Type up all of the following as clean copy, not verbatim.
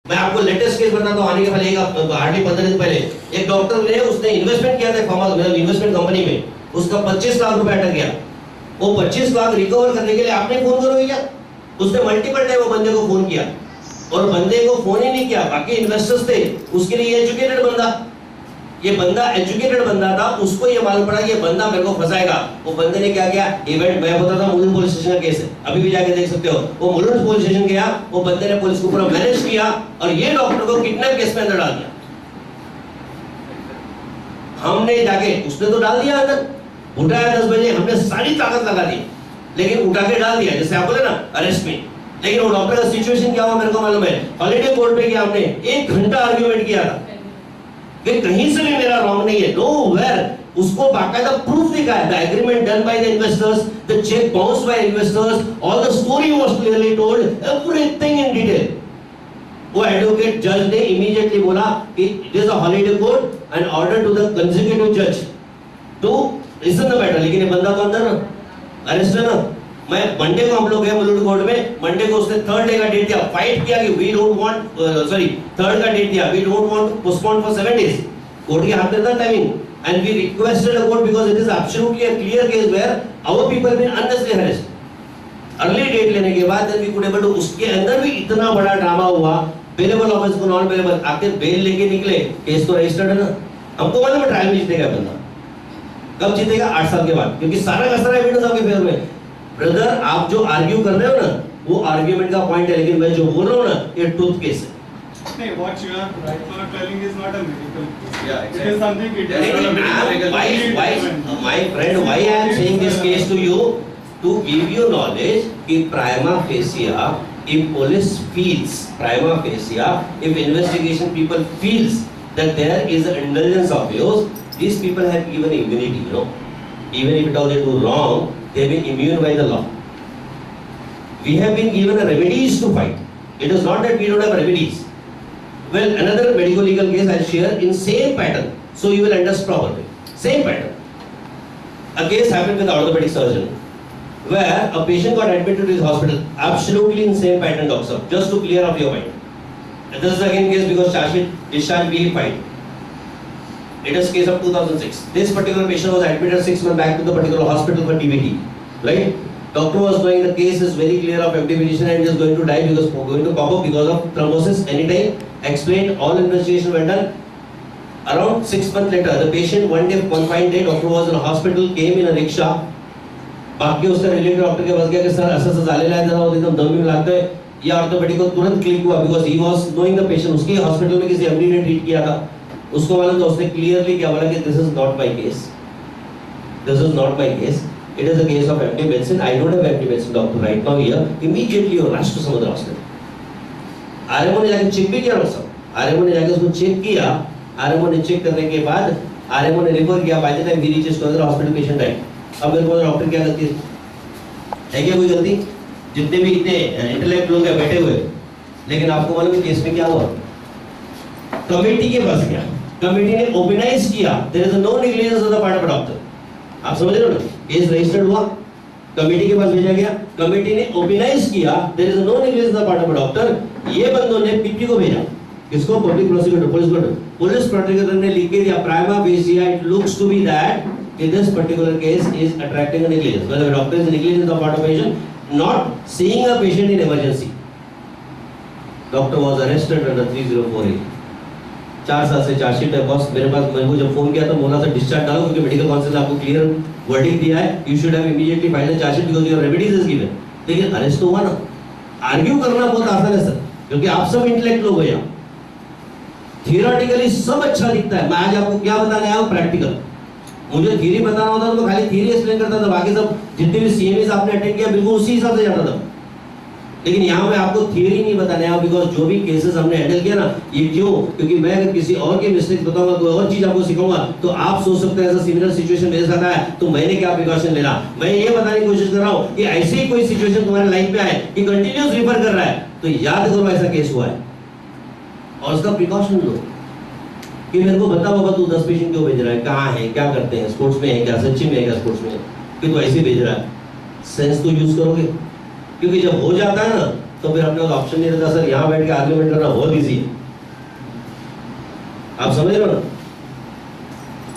मैं आपको latest case बताता हूँ, आने के पहले हार्डली 15 दिन पहले एक डॉक्टर ने उसने इन्वेस्टमेंट किया था इन्वेस्टमेंट कंपनी में, उसका 25 लाख रुपए अटक गया। वो 25 लाख रिकवर करने के लिए आपने फोन करोगे क्या? उसने मल्टीपल टाइम वो बंदे को फोन किया और बंदे को फोन ही नहीं किया, बाकी इन्वेस्टर्स थे, उसके लिए एजुकेटेड बंदा, ये बंदा एजुकेटेड बंदा था, उसको ये मालूम पड़ा कि ये बंदा मेरे को फंसाएगा। वो बंदे ने क्या किया, इवेंट मैं बताता हूं, मुलुंड पुलिस स्टेशन का केस है, अभी भी जाके देख सकते हो। वो मुलुंड पुलिस स्टेशन गया, वो बंदे ने पुलिस को पूरा मैनेज किया और ये डॉक्टर को किडनैप केस में अंदर डाल दिया। हमने जाके, उसने तो डाल दिया अंदर, उठाया 10 बजे, हमने सारी ताकत लगा दी, लेकिन उठा के डाल दिया, जैसे आप बोले ना अरेस्ट में। लेकिन वो डॉक्टर का सिचुएशन क्या हुआ मेरे को मालूम है। हॉलिडे कोर्ट पे गया, हमने 1 घंटा आर्ग्यूमेंट किया था कि कहीं से भी मेरा रॉन्ग नहीं है, नो वेयर। उसको बाकायदा प्रूफ दिखाया, the agreement done by the investors, the cheque bounced by investors, all the story was clearly told, everything in detail. वो एडवोकेट जज ने इमीडिएटली बोला कि it is a holiday court and order to the consecutive जज to listen the matter. लेकिन ये बंदा तो अंदर ना, अरेस्ट है ना। मैं मंडे को हम लोग गए मुलुंड कोर्ट में, मंडे को उसने 3rd डे का डेट दिया, फाइट किया कि we don't want, sorry 3rd का डेट दिया, we don't want to postpone for 7 days. Court के हाथ में था timing and we requested the court because it is absolutely a clear case where our people been unnecessary harassed. Early date लेने के बाद then we could able to, उसके अंदर भी इतना बड़ा ड्रामा हुआ, बेलेबल ऑफिस को नॉन बेलेबल, आखिर बेल लेके निकले, केस तो रजिस्टर्ड है ना। हमको मालूम है ट्रायल में जीतेगा बंदा, कब जीतेगा? 8 साल के बाद, क्योंकि सारा का सारा एविडेंस आपके फेवर में। ब्रदर, आप जो आर्ग्यू कर रहे हो ना, वो आर्ग्यूमेंट का पॉइंट है, लेकिन मैं जो बोल रहा हूँ ना, ये ट्रूथ केस है। नहीं, what you are right now telling is not a medical case. Yeah, exactly. It is something, it is not a medical Why, my friend, why I am saying this case to you? To give you knowledge कि prima facie, if police feels, prima facie, if investigation people feels that there is an indulgence of yours, these people have given immunity, you know. Even if at all they do wrong, they have been immune by the law. We have been given a remedies to fight. It is not that we don't have remedies. Well, another medical legal case I'll share in same pattern, so you will understand properly. Same pattern. A case happened with orthopedic surgeon, where a patient got admitted to his hospital. Absolutely in same pattern, doctor. Just to clear up your mind. And this is again case because charge sheet discharge we fight. It is case of 2006. This particular patient was admitted 6 months back to the particular hospital for DVT. Right? Doctor was knowing the case is very clear of empty position and is going to die because going to pop up because of thrombosis anytime. Explained, all investigation were done. Around 6 months later, the patient one fine day, doctor was in a hospital, came in a rickshaw. बाकी उसका relative doctor के पास गया कि sir ऐसा झालेला आहे, जरा एकदम दम भी लागतोय। ये ऑर्थोपेडिक को तुरंत क्लिक हुआ because he was knowing the patient. उसके हॉस्पिटल में किसी एमडी ने ट्रीट किया था, उसको मालूम था। उसने क्लियरली क्या बोला कि this is not my case, this is not my case, it is a case of MD medicine, I don't have MD medicine doctor right now here. Immediately rush to Samudra hospital. RMO ने जाके check भी किया doctor साहब, RMO ने जाके उसको check किया। RMO ने चेक करने के बाद आरएमओ ने रिफर किया, by the time we reaches to the hospital patient died. अब मेरे को डॉक्टर क्या गलती है क्या? कोई गलती? जितने भी इतने इंटेलेक्ट लोग हैं बैठे हुए, लेकिन आपको मालूम है केस में क्या हुआ? कमेटी के पास गया, कमेटी ने ओपिनाइज किया, there is no negligence on the part of doctor. आप समझ रहे हो ना? केस रजिस्टर्ड हुआ, कमेटी के पास भेजा गया, कमेटी ने ओपिनाइज किया, there is no negligence on the part of doctor. ये बंदों ने पीपी को भेजा, किसको? पब्लिक प्रोसिक्यूटर, पुलिस प्रोसिक्यूटर ने लिख के दिया prima facie it looks to be that in this particular case is attracting a negligence, whether the doctor is negligent on the part of patient not seeing a patient in emergency. Doctor was arrested under 3048. 4 साल से chargesheet है boss. मेरे पास, मैंने जब phone किया तो बोला था डिस्चार्ज डालो क्योंकि मेडिकल काउंसिल ने आपको क्लियर वर्डिक्ट दिया है, you should have immediately file the chargesheet because your remedies is given. लेकिन अरेस्ट तो हुआ ना। आर्ग्यू करना बहुत आसान है सर, क्योंकि आप सब इंटेलेक्ट लोग हो यहाँ। थियोरेटिकली सब अच्छा दिखता है, मैं आज आपको क्या बताने आया हूँ प्रैक्टिकल। मुझे थ्योरी बताना होता तो मैं खाली थ्योरी एक्सप्लेन करता था, बाकी सब जितने भी सीएमएस आपने अटेंड किया बिल्कुल उसी हिसाब से जाता था। लेकिन यहाँ मैं आपको थ्योरी नहीं बताने आया बिकॉज जो भी केसेस हमने हैंडल किया ना, ये क्यों? क्योंकि मैं अगर किसी और के मिस्टेक बताऊंगा, कोई और चीज आपको सिखाऊंगा तो आप सोच सकते हैं ऐसा सिमिलर सिचुएशन मेरे साथ आया तो मैंने क्या प्रिकॉशन लेना। मैं ये बताने की कोशिश कर रहा हूँ कि ऐसे ही कोई सिचुएशन तुम्हारे लाइफ में आए कि कंटिन्यूस रिफर कर रहा है तो याद करो ऐसा केस हुआ है और उसका प्रिकॉशन लो कि मेरे को बता बाबा तू 10 पेशेंट क्यों भेज रहा है, कहाँ है, क्या करते हैं, स्पोर्ट्स में है क्या, सच्ची में है क्या स्पोर्ट्स में, कि तू ऐसे भेज रहा है। सेंस तो यूज करोगे, क्योंकि जब हो जाता है ना तो फिर अपने पास ऑप्शन नहीं रहता सर, यहाँ बैठ के आर्ग्यूमेंट करना बहुत इजी है। आप समझ रहे हो ना?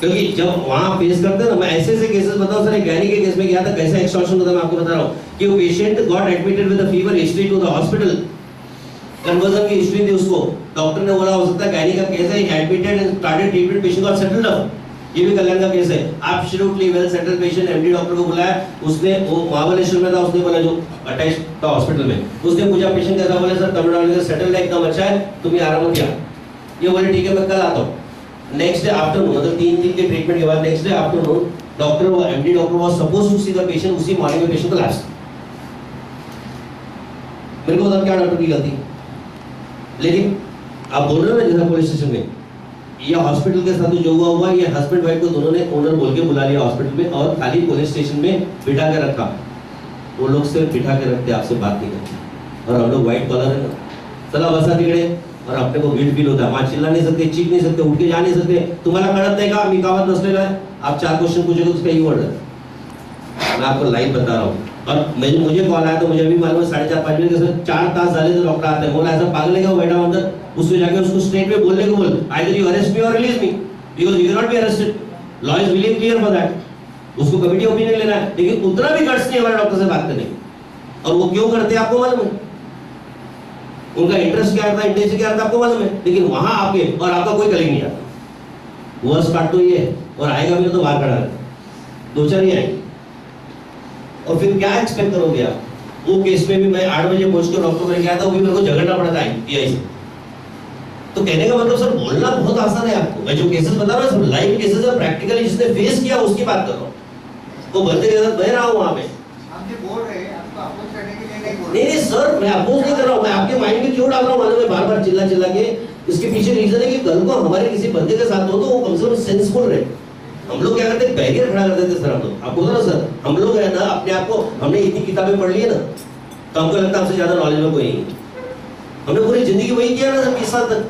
क्योंकि जब वहां फेस करते हैं ना, मैं ऐसे ऐसे केसेस बताऊं सर, एक गैनी के केस में गया था, कैसे एक्सटॉर्शन होता है मैं आपको बता रहा हूँ कि वो patient got admitted with a fever history to the hospital, conversion की हिस्ट्री थी उसको, डॉक्टर ने बोला हो सकता है गैनी का केस है, admitted and started treatment, patient got settled down. ये भी कल्याण का केस है, absolutely well settled patient, MD doctor को बुलाया, उसने वो महाबलेश्वर में था, उसने बोला जो अटैच था हॉस्पिटल में, उसने पूछा पेशेंट कैसा, बोले सर तमिलनाडु में सेटल्ड है, एकदम अच्छा है, तुम आराम किया। ये बोले ठीक है मैं कल आता हूँ। नेक्स्ट डे आफ्टरनून, मतलब 3 दिन के ट्रीटमेंट के बाद नेक्स्ट डे आफ्टरनून डॉक्टर वो MD doctor was suppose to see the patient, उसी मॉर्निंग में पेशेंट को लैप्स। मेरे को बता क्या डॉक्टर की गलती, लेकिन आप बोल रहे हो ना जैसा पुलिस स्टेशन में, ये हॉस्पिटल के साथ जो हुआ ये हस्बैंड वाइफ को दोनों ने ओनर बोल के बुला लिया हॉस्पिटल में और खाली पुलिस स्टेशन में बिठा के रखा। वो लोग सिर्फ बिठा के रखते, आपसे बात नहीं करते, और हम लोग व्हाइट कॉलर है ना, चला बसा तिकडे, और अपने को गिल्ट फील होता है, वहां चिल्ला नहीं सकते, चीख नहीं सकते, उठ के जा नहीं सकते, तुम्हाला कळत नहीं का मी गावात नसलेला है, आप 4 क्वेश्चन पूछोगे तो उसका ही वर्ड है। मैं आपको लाइव बता रहा हूँ, और मुझे कॉल आया तो मुझे अभी मालूम है 4:30-5 बजे के 4 तास झाले तो डॉक्टर आते हैं, बोला ऐसा पागल है क्या बैठा हुआ अंदर, उसको जाके उसको स्ट्रेट में बोलने को बोल, आइदर यू अरेस्ट मी और release me, because you can not be arrested, law is very clear for that. उसको कमिटी ओपिनियन लेना है, लेकिन उतना भी गट्स नहीं हमारे डॉक्टर से बात करने, और वो क्यों करते हैं आपको मालूम है, उनका इंटरेस्ट क्या था, इंटेंशन क्या था आपको मालूम है, लेकिन वहां आपके और आपका कोई कलीग नहीं आता। वर्स्ट पार्ट तो ये है, और आएगा भी तो बाहर खड़ा है, 2-4 ही आएंगे, और फिर क्या एक्सपेक्ट करोगे आप। वो केस में भी मैं 8 बजे पहुंच कर डॉक्टर को गया था, वो भी मेरे को झगड़ना पड़ा था आईपीआई से। तो कहने का मतलब सर बोलना बहुत आसान है आपको, मैं जो केसेस बता रहा हूँ सब लाइव केसेस है, प्रैक्टिकली जिसने फेस किया उसकी बात कर रहा हूँ, वो बंदे के साथ बह रहा हूँ वहां पे। बोल रहे हैं आपको अपोज करने के लिए नहीं बोल नहीं सर, मैं अपोज नहीं कर रहा हूँ, मैं आपके माइंड में क्यों डाल रहा हूँ मालूम है, बार-बार चिल्ला के, इसके पीछे रीजन है कि कल को हमारे किसी बंदे के साथ हो तो वो कम से कम सेंसफुल रहे। हम लोग क्या करते हैं, बैरियर खड़ा कर देते सर, हम लोग आपको पता ना सर, हम लोग है ना अपने आप को, हमने इतनी किताबें पढ़ ली है ना, तो हमको लगता है हमसे ज्यादा नॉलेज में कोई नहीं, हमने पूरी जिंदगी वही किया ना सर 20 साल तक,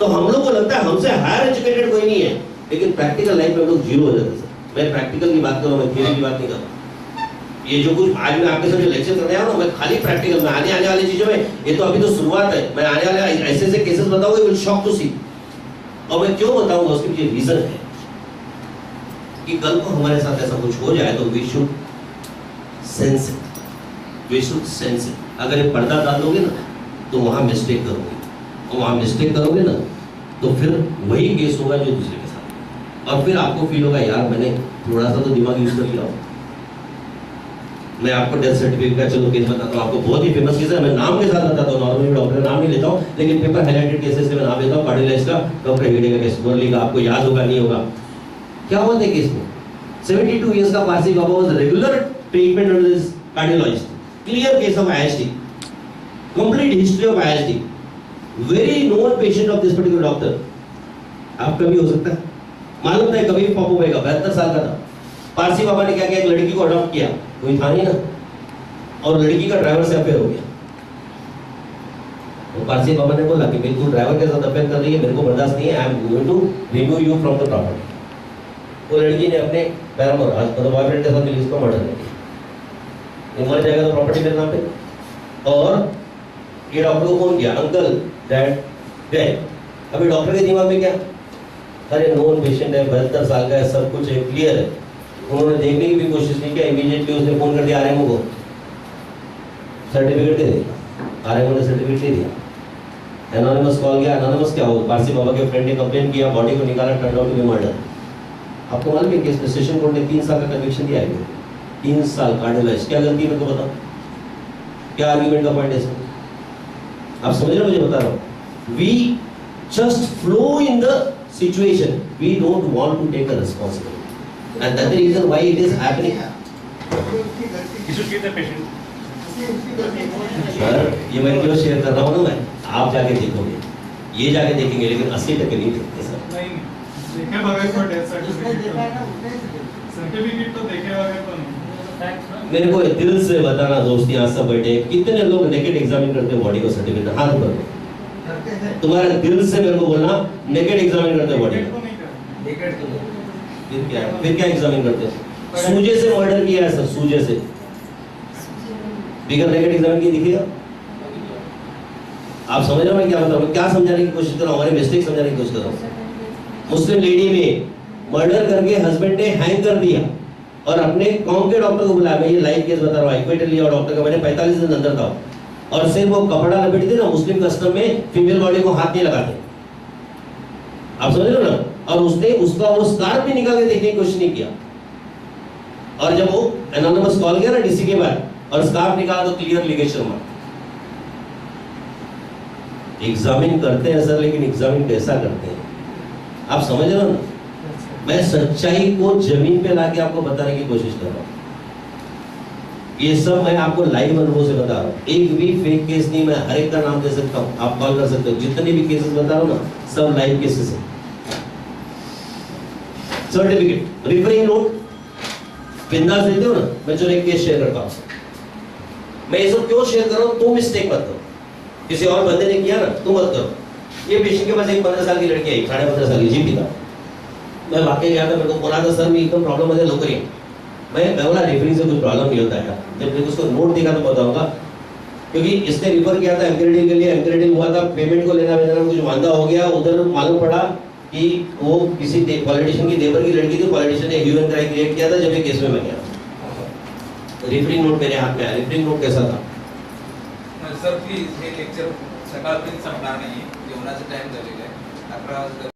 तो हम लोग को लगता है हमसे हायर एजुकेटेड कोई नहीं है, लेकिन प्रैक्टिकल लाइफ में हम लोग जीरो हो जाते हैं सर। मैं प्रैक्टिकल की बात कर रहा हूँ, मैं थियरी की बात नहीं कर रहा। ये जो कुछ आज मैं आपके साथ जो लेक्चर करने आया हूं, मैं खाली प्रैक्टिकल में आने वाली चीजों में, ये तो अभी तो शुरुआत है, मैं आने वाले ऐसे ऐसे केसेस बताऊंगा, यू विल शॉक टू सी। और मैं क्यों बताऊंगा, उसके पीछे रीजन है कि कल को हमारे साथ ऐसा कुछ हो जाए तो we should sense it, we should sense it. अगर ये पर्दा डाल दोगे ना तो वहां मिस्टेक करोगे, और वहां मिस्टेक करोगे ना तो फिर वही केस होगा जो दूसरे के साथ, और फिर आपको फील होगा यार मैंने थोड़ा सा तो दिमाग यूज कर लिया। मैं आपको डेथ सर्टिफिकेट का चलो केस बताता हूँ, आपको बहुत ही फेमस केस है, मैं नाम के साथ बताता हूँ, नॉर्मली डॉक्टर का नाम नहीं लेता हूँ, लेकिन पेपर हाइलाइटेड केसेस से मैं नाम लेता हूँ। कार्डियोलॉजिस्ट का डॉक्टर हेगड़े का केस, मुरली का, आपको याद होगा नहीं होगा, क्या हुआ था केस में, 72 इयर्स का पारसी बाबा was regular treatment under this cardiologist, clear case of IST, complete history of IST, very known patient of this particular doctor. आपका भी हो सकता है, मालूम था कभी पॉप होगा, 72 साल का था। पारसी बाबा ने क्या किया, एक लड़की को अडॉप्ट किया, कोई था नहीं ना, और लड़की का ड्राइवर से अफेयर हो गया। तो पारसी बाबा ने बोला कि भाई तू ड्राइवर के साथ अफेयर कर रही है, मेरे को बर्दाश्त नहीं है, I am going to remove you from the property. वो लड़की ने अपने पैरामोर मतलब बॉयफ्रेंड के साथ मिली, इसको मर्डर कर दिया, मर जाएगा तो प्रॉपर्टी मेरे नाम पे। और ये डॉक्टर को फोन किया, अंकल डैड गए। अभी डॉक्टर के दिमाग में क्या, अरे नोन पेशेंट है, 72 साल का है, सब कुछ है, क्लियर है। उन्होंने देखने की भी कोशिश नहीं किया, इमीडिएटली उसने फोन कर दिया आरएमओ को, सर्टिफिकेट दे दिया। आरएमओ ने सर्टिफिकेट दे दिया। एनोनिमस कॉल गया, एनोनिमस क्या हो, पारसी बाबा के फ्रेंड ने कंप्लेन किया, बॉडी को निकाला, turn out to be murder. आपको मालूम है केस में सेशन कोर्ट ने 3 साल का कन्विक्शन दिया है, 3 साल कार्डियोलॉजिस्ट। क्या गलती है मेरे को बताओ, क्या आर्गुमेंट का पॉइंट है इसमें, आप समझ रहे हो मुझे बता रहा हूँ। We just flow in the situation, we don't want to take a responsibility, and that's the reason why it is happening. You should give the patient. Sir ये मैं क्यों शेयर कर रहा हूँ ना, मैं आप जाके देखोगे, ये जाके देखेंगे, लेकिन 80% नहीं देखते सर। नहीं देखे बगैर तो डेथ सर्टिफिकेट तो देखे बगैर तो नहीं। मेरे को दिल से बताना दोस्त, यहाँ सब बैठे कितने लोग नेकेड एग्जामिन करते हैं बॉडी को, सर्टिफिकेट हाथ ऊपर करो, तुम्हारे दिल से मेरे को बोलना, नेकेड एग्जामिन करते हैं बॉडी को, फिर क्या एग्जामिन करते हैं, सूजे से मर्डर किया है सर, सूजे से बिगर नेगेटिव एग्जामिन की दिखेगा। आप समझ रहे हो मैं क्या बता रहा हूँ, क्या समझाने की कोशिश कर रहा हूँ, हमारे मिस्टेक समझाने की कोशिश कर रहा हूँ। मुस्लिम लेडी में मर्डर करके हस्बैंड ने हैंग कर दिया और अपने कौन के डॉक्टर को बुलाया, मैं ये लाइव केस बता रहा हूँ, इक्वेटर लिया डॉक्टर का, मैंने 45 दिन अंदर था, और सिर्फ वो कपड़ा लपेटते ना, मुस्लिम कस्टम में फीमेल बॉडी को हाथ नहीं लगाते, आप समझ रहे हो ना, और उसने उसका वो स्कार्फ भी निकाल के देखने की कोशिश नहीं किया, और जब वो एनोनिमस कॉल गया ना डीसी के बाद और स्कार्फ निकाला तो क्लियर लिगेशन मार। एग्जामिन करते हैं सर, लेकिन एग्जामिन कैसा करते हैं आप समझ रहे हो ना। मैं सच्चाई को जमीन पे लाके आपको बताने की कोशिश कर रहा हूँ, ये सब मैं आपको लाइव अनुभव से बता रहा हूँ, एक भी फेक केस नहीं, मैं हर एक का नाम दे सकता हूँ, आप कॉल कर सकते हो, जितने भी केसेस बता रहा हूँ ना सब लाइव केसेस है। सर्टिफिकेट रिफरिंग नोट बिंदास देते हो ना, मैं चलो एक केस शेयर करता हूँ, मैं ये सब क्यों शेयर कर रहा हूँ, तुम मिस्टेक मत करो, किसी और बंदे ने किया ना तुम मत करो। ये पेशेंट के पास एक 15 साल की लड़की आई, 15.5 साल की, जी पिता, मैं वाकई गया था, मेरे को बोला था सर मैं एकदम प्रॉब्लम मुझे नौकरी, मैं बोला रेफरिंग से कुछ प्रॉब्लम नहीं होता है, जब मैंने उसको नोट देखा तो बताऊंगा, क्योंकि इसने रिफर किया था एमक्रेडिल के लिए, एमक्रेडिल हुआ था, पेमेंट को लेना देना कुछ वांदा हो गया, उधर मालूम पड़ा कि वो किसी पॉलिटिशियन की देवर की लड़की थी, पॉलिटिशियन ने ह्यू एंड क्राई क्रिएट किया था, जब ये केस में मैं गया। रेफरिंग नोट मेरे हाथ में आया, रेफरिंग नोट कैसा था सर प्लीज हे लेक्चर सकाळपर्यंत संपणार नाही, जेवणाचा टाइम झालेला आहे 11 वाजता।